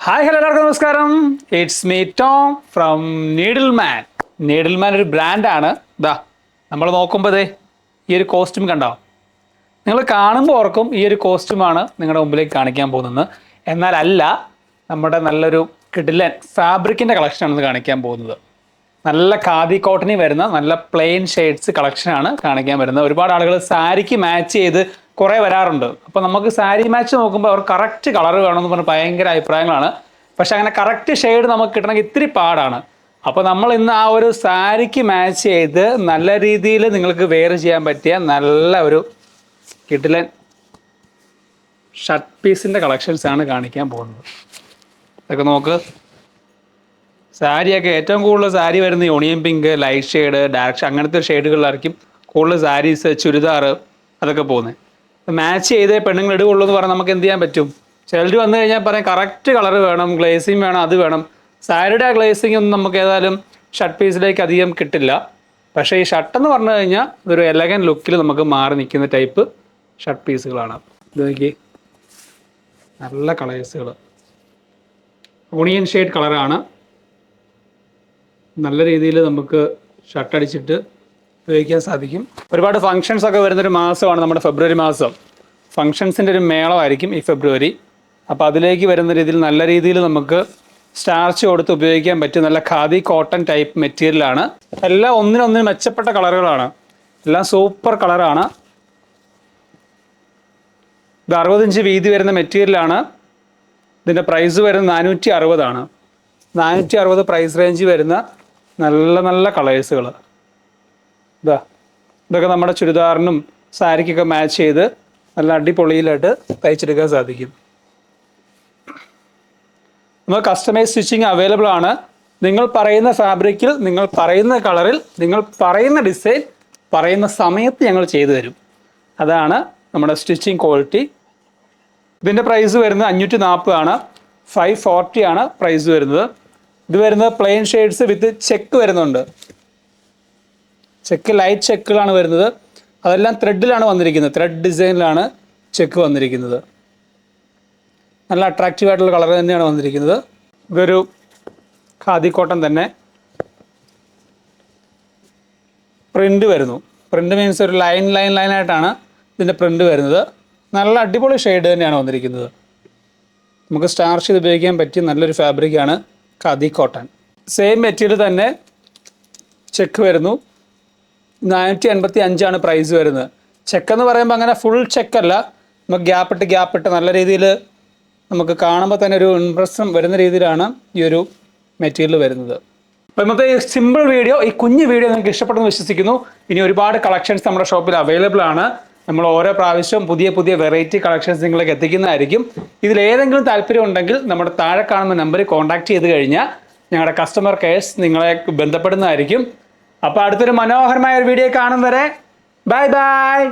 Hi hello എല്ലാവർക്കും നമസ്കാരം. It's me Tom from Needleman. Needleman ഒരു ബ്രാൻഡാണ്. ഇതാ നമ്മൾ നോക്കുമ്പോൾ ഈ ഒരു കോസ്റ്റ്യൂം കണ്ടോ? നിങ്ങൾ കാണുമ്പോൾ ഓർക്കും ഈ ഒരു കോസ്റ്റ്യൂമാണ് നിങ്ങളുടെ മുമ്പിലേക്ക് കാണിക്കാൻ പോകുന്നത്. എന്നാൽ അല്ല, നമ്മുടെ നല്ലൊരു കിഡിലൻ ഫാബ്രിക്കിൻ്റെ കളക്ഷനാണ് കാണിക്കാൻ പോകുന്നത്. നല്ല ഖാദി കോട്ടണിൽ വരുന്ന നല്ല പ്ലെയിൻ ഷെയ്ഡ്സ് കളക്ഷനാണ് കാണിക്കാൻ വരുന്നത്. ഒരുപാട് ആളുകൾ സാരിക്ക് മാച്ച് ചെയ്ത് കുറേ വരാറുണ്ട്. അപ്പോൾ നമുക്ക് സാരി മാച്ച് നോക്കുമ്പോൾ അവർ കറക്റ്റ് കളർ വേണമെന്ന് പറഞ്ഞ് ഭയങ്കര അഭിപ്രായങ്ങളാണ്. പക്ഷെ അങ്ങനെ കറക്റ്റ് ഷെയ്ഡ് നമുക്ക് കിട്ടണമെങ്കിൽ ഇത്തിരി പാടാണ്. അപ്പോൾ നമ്മൾ ഇന്ന് ആ ഒരു സാരിക്ക് മാച്ച് ചെയ്ത് നല്ല രീതിയിൽ നിങ്ങൾക്ക് വെയർ ചെയ്യാൻ പറ്റിയ നല്ല ഒരു കിഡിലൻ ഷർട്ട് പീസിൻ്റെ കളക്ഷൻസാണ് കാണിക്കാൻ പോകുന്നത്. ഇതൊക്കെ നോക്ക്. സാരിയൊക്കെ ഏറ്റവും കൂടുതൽ സാരി വരുന്ന onion pink, light shade, dark അങ്ങനത്തെ ഷെയ്ഡുകളിലായിരിക്കും കൂടുതൽ സാരീസ്, ചുരിദാർ അതൊക്കെ പോകുന്നത്. മാച്ച് ചെയ്തേ പെണ്ണുങ്ങൾ ഇടുകയുള്ളൂ എന്ന് പറഞ്ഞാൽ നമുക്ക് എന്ത് ചെയ്യാൻ പറ്റും? ചിലർ വന്നു കഴിഞ്ഞാൽ പറയാം കറക്റ്റ് കളർ വേണം, ഗ്ലേസിങ് വേണം, അത് വേണം. സാരിയുടെ ആ ഗ്ലേസിങ് ഒന്നും നമുക്ക് ഏതായാലും ഷർട്ട് പീസിലേക്ക് അധികം കിട്ടില്ല. പക്ഷേ ഈ ഷർട്ടെന്ന് പറഞ്ഞു കഴിഞ്ഞാൽ ഇതൊരു എലഗൻ ലുക്കിൽ നമുക്ക് മാറി നിൽക്കുന്ന ടൈപ്പ് ഷർട്ട് പീസുകളാണ്. ഇത് നോക്കി, നല്ല കളേഴ്സുകൾ, ഓണിയൻ ഷെയ്ഡ് കളറാണ്. നല്ല രീതിയിൽ നമുക്ക് ഷർട്ട് അടിച്ചിട്ട് ഉപയോഗിക്കാൻ സാധിക്കും. ഒരുപാട് ഫങ്ഷൻസ് ഒക്കെ വരുന്നൊരു മാസമാണ് നമ്മുടെ ഫെബ്രുവരി മാസം. ഫങ്ഷൻസിൻ്റെ ഒരു മേളമായിരിക്കും ഈ ഫെബ്രുവരി. അപ്പോൾ അതിലേക്ക് വരുന്ന രീതിയിൽ നല്ല രീതിയിൽ നമുക്ക് സ്റ്റാർച്ച് കൊടുത്ത് ഉപയോഗിക്കാൻ പറ്റും. നല്ല ഖാദി കോട്ടൺ ടൈപ്പ് മെറ്റീരിയലാണ്. എല്ലാം ഒന്നിനൊന്നിന് മെച്ചപ്പെട്ട കളറുകളാണ്. എല്ലാം സൂപ്പർ കളറാണ്. ഇത് 60 ഇഞ്ച് വീതി വരുന്ന മെറ്റീരിയലാണ്. ഇതിൻ്റെ പ്രൈസ് വരുന്നത് 460 460 പ്രൈസ് റേഞ്ച് വരുന്ന നല്ല നല്ല കളേഴ്സുകൾ. ഇതൊക്കെ നമ്മുടെ ചുരിദാറിനും സാരിക്കൊക്കെ മാച്ച് ചെയ്ത് നല്ല അടിപൊളിയിലായിട്ട് തയ്ച്ചെടുക്കാൻ സാധിക്കും. നമുക്ക് കസ്റ്റമൈസ് സ്റ്റിച്ചിങ് അവൈലബിൾ ആണ്. നിങ്ങൾ പറയുന്ന ഫാബ്രിക്കിൽ, നിങ്ങൾ പറയുന്ന കളറിൽ, നിങ്ങൾ പറയുന്ന ഡിസൈൻ പറയുന്ന സമയത്ത് ഞങ്ങൾ ചെയ്തു തരും. അതാണ് നമ്മുടെ സ്റ്റിച്ചിങ് ക്വാളിറ്റി. ഇതിൻ്റെ പ്രൈസ് വരുന്നത് 540 540 പ്രൈസ് വരുന്നത്. ഇത് വരുന്നത് പ്ലെയിൻ ഷെയ്ഡ്സ് വിത്ത് ചെക്ക് വരുന്നുണ്ട്. ചെക്ക് ലൈറ്റ് ചെക്കുകളാണ് വരുന്നത്. അതെല്ലാം ത്രെഡിലാണ് വന്നിരിക്കുന്നത്. ത്രെഡ് ഡിസൈനിലാണ് ചെക്ക് വന്നിരിക്കുന്നത്. നല്ല അട്രാക്റ്റീവ് ആയിട്ടുള്ള കളർ തന്നെയാണ് വന്നിരിക്കുന്നത്. ഇതൊരു ഖാദി കോട്ടൺ തന്നെ. പ്രിൻ്റ് വരുന്നു. പ്രിൻ്റ് മീൻസ് ഒരു ലൈനായിട്ടാണ് ഇതിൻ്റെ പ്രിൻ്റ് വരുന്നത്. നല്ല അടിപൊളി ഷെയ്ഡ് തന്നെയാണ് വന്നിരിക്കുന്നത്. നമുക്ക് സ്റ്റാർച്ച് ചെയ്ത് ഉപയോഗിക്കാൻ പറ്റിയ നല്ലൊരു ഫാബ്രിക്കാണ് ഖാദി കോട്ടൺ. സെയിം മെറ്റീരിയൽ തന്നെ ചെക്ക് വരുന്നു. 485 പ്രൈസ് വരുന്നത്. ചെക്കെന്ന് പറയുമ്പോൾ അങ്ങനെ ഫുൾ ചെക്കല്ല, നമുക്ക് ഗ്യാപ്പിട്ട് നല്ല രീതിയിൽ നമുക്ക് കാണുമ്പോൾ തന്നെ ഒരു ഇംപ്രഷൻ വരുന്ന രീതിയിലാണ് ഈ ഒരു മെറ്റീരിയൽ വരുന്നത്. അപ്പോൾ ഇന്നത്തെ ഈ സിമ്പിൾ വീഡിയോ, ഈ കുഞ്ഞു വീഡിയോ നിങ്ങൾക്ക് ഇഷ്ടപ്പെടുന്നു വിശ്വസിക്കുന്നു. ഇനി ഒരുപാട് കളക്ഷൻസ് നമ്മുടെ ഷോപ്പിൽ അവൈലബിൾ ആണ്. നമ്മൾ ഓരോ പ്രാവശ്യവും പുതിയ പുതിയ വെറൈറ്റി കളക്ഷൻസ് നിങ്ങളിലേക്ക് എത്തിക്കുന്നതായിരിക്കും. ഇതിലേതെങ്കിലും താല്പര്യം ഉണ്ടെങ്കിൽ നമ്മുടെ താഴെ കാണുന്ന നമ്പറിൽ കോൺടാക്ട് ചെയ്ത് കഴിഞ്ഞാൽ ഞങ്ങളുടെ കസ്റ്റമർ കെയർസ് നിങ്ങളെ ബന്ധപ്പെടുന്നതായിരിക്കും. അപ്പോൾ അടുത്തൊരു മനോഹരമായ ഒരു വീഡിയോ കാണും വരെ ബൈ ബൈ.